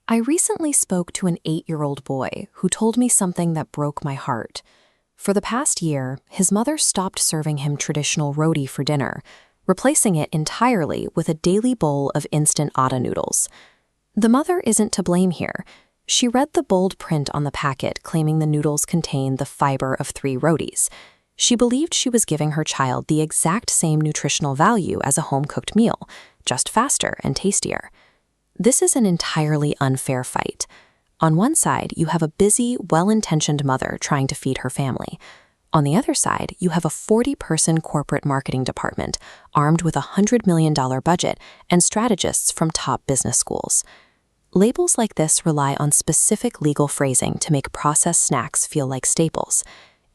I recently spoke to an 8-year-old boy who told me something that broke my heart. For the past year, his mother stopped serving him traditional roti for dinner, replacing it entirely with a daily bowl of instant atta noodles. The mother isn't to blame here. She read the bold print on the packet claiming the noodles contain the fiber of 3 rotis. She believed she was giving her child the exact same nutritional value as a home-cooked meal, just faster and tastier. This is an entirely unfair fight. On one side, you have a busy, well-intentioned mother trying to feed her family. On the other side, you have a 40-person corporate marketing department armed with a $100 million budget and strategists from top business schools. Labels like this rely on specific legal phrasing to make processed snacks feel like staples.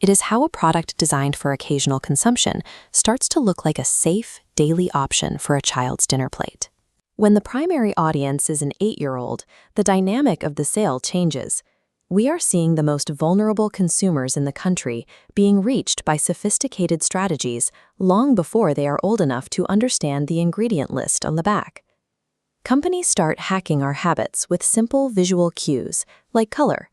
It is how a product designed for occasional consumption starts to look like a safe, daily option for a child's dinner plate. When the primary audience is an 8-year-old, the dynamic of the sale changes. We are seeing the most vulnerable consumers in the country being reached by sophisticated strategies long before they are old enough to understand the ingredient list on the back. Companies start hacking our habits with simple visual cues, like color.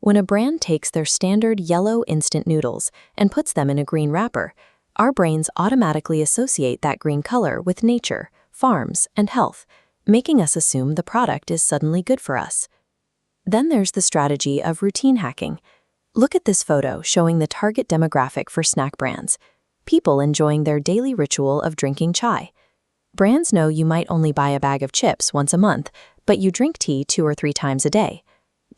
When a brand takes their standard yellow instant noodles and puts them in a green wrapper, our brains automatically associate that green color with nature, farms, and health, making us assume the product is suddenly good for us. Then there's the strategy of routine hacking. Look at this photo showing the target demographic for snack brands, people enjoying their daily ritual of drinking chai. Brands know you might only buy a bag of chips once a month, but you drink tea 2 or 3 times a day.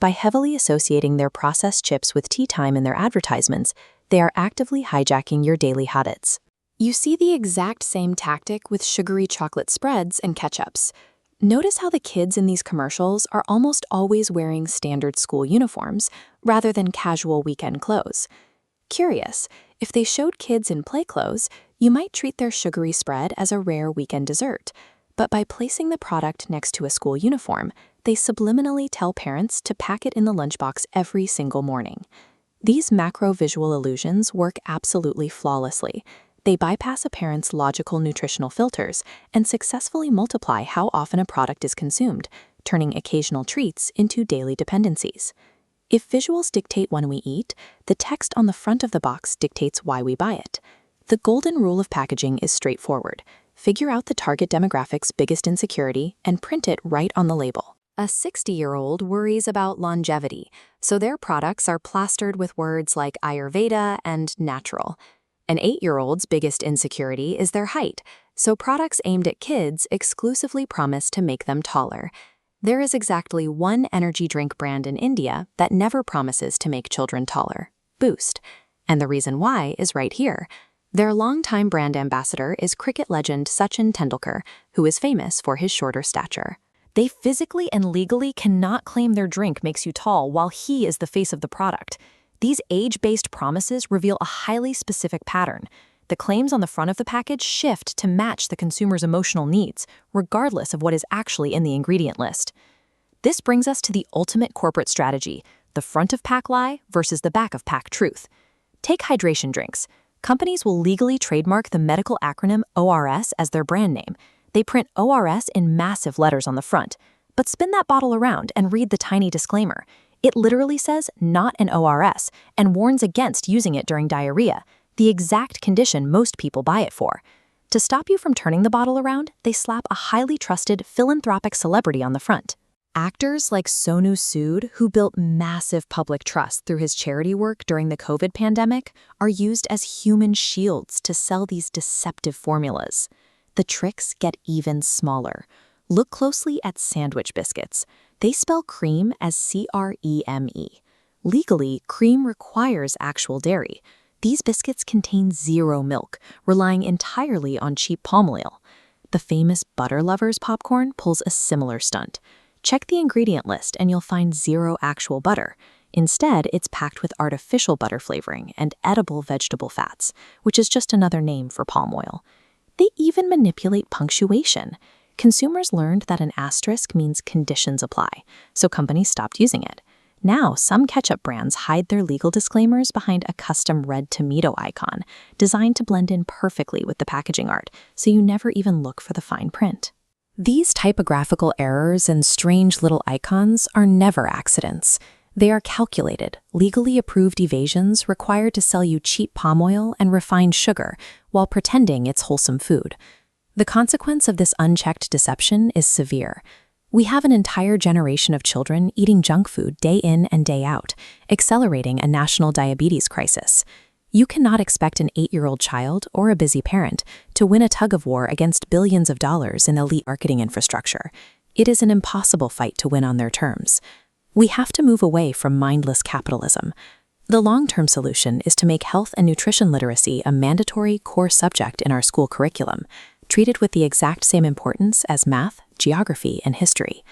By heavily associating their processed chips with tea time in their advertisements, they are actively hijacking your daily habits. You see the exact same tactic with sugary chocolate spreads and ketchups. Notice how the kids in these commercials are almost always wearing standard school uniforms rather than casual weekend clothes. Curious, if they showed kids in play clothes, you might treat their sugary spread as a rare weekend dessert. But by placing the product next to a school uniform, they subliminally tell parents to pack it in the lunchbox every single morning. These macro-visual illusions work absolutely flawlessly. They bypass a parent's logical nutritional filters and successfully multiply how often a product is consumed, turning occasional treats into daily dependencies. If visuals dictate when we eat, the text on the front of the box dictates why we buy it. The golden rule of packaging is straightforward. Figure out the target demographic's biggest insecurity and print it right on the label. A 60-year-old worries about longevity, so their products are plastered with words like Ayurveda and natural. An 8-year-old's biggest insecurity is their height, so products aimed at kids exclusively promise to make them taller. There is exactly one energy drink brand in India that never promises to make children taller: Boost. And the reason why is right here. Their longtime brand ambassador is cricket legend Sachin Tendulkar, who is famous for his shorter stature. They physically and legally cannot claim their drink makes you tall while he is the face of the product. These age-based promises reveal a highly specific pattern. The claims on the front of the package shift to match the consumer's emotional needs, regardless of what is actually in the ingredient list. This brings us to the ultimate corporate strategy, the front-of-pack lie versus the back-of-pack truth. Take hydration drinks. Companies will legally trademark the medical acronym ORS as their brand name. They print ORS in massive letters on the front. But spin that bottle around and read the tiny disclaimer. It literally says not an ORS and warns against using it during diarrhea, the exact condition most people buy it for. To stop you from turning the bottle around, they slap a highly trusted philanthropic celebrity on the front. Actors like Sonu Sood, who built massive public trust through his charity work during the COVID pandemic, are used as human shields to sell these deceptive formulas. The tricks get even smaller. Look closely at sandwich biscuits. They spell cream as C-R-E-M-E. Legally, cream requires actual dairy. These biscuits contain 0 milk, relying entirely on cheap palm oil. The famous Butter Lovers popcorn pulls a similar stunt. Check the ingredient list and you'll find 0 actual butter. Instead, it's packed with artificial butter flavoring and edible vegetable fats, which is just another name for palm oil. They even manipulate punctuation. Consumers learned that an asterisk means conditions apply, so companies stopped using it. Now, some ketchup brands hide their legal disclaimers behind a custom red tomato icon, designed to blend in perfectly with the packaging art, so you never even look for the fine print. These typographical errors and strange little icons are never accidents. They are calculated, legally approved evasions required to sell you cheap palm oil and refined sugar while pretending it's wholesome food. The consequence of this unchecked deception is severe. We have an entire generation of children eating junk food day in and day out, accelerating a national diabetes crisis. You cannot expect an 8-year-old child or a busy parent to win a tug-of-war against billions of dollars in elite marketing infrastructure. It is an impossible fight to win on their terms. We have to move away from mindless capitalism. The long-term solution is to make health and nutrition literacy a mandatory core subject in our school curriculum, treated with the exact same importance as math, geography, and history.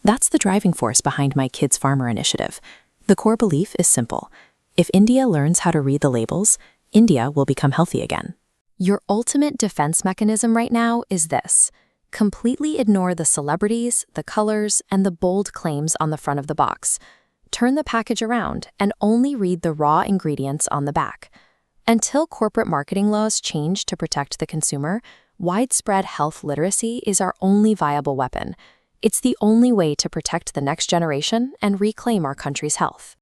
That's the driving force behind my Kids Farmer initiative. The core belief is simple. If India learns how to read the labels, India will become healthy again. Your ultimate defense mechanism right now is this. Completely ignore the celebrities, the colors, and the bold claims on the front of the box. Turn the package around and only read the raw ingredients on the back. Until corporate marketing laws change to protect the consumer, widespread health literacy is our only viable weapon. It's the only way to protect the next generation and reclaim our country's health.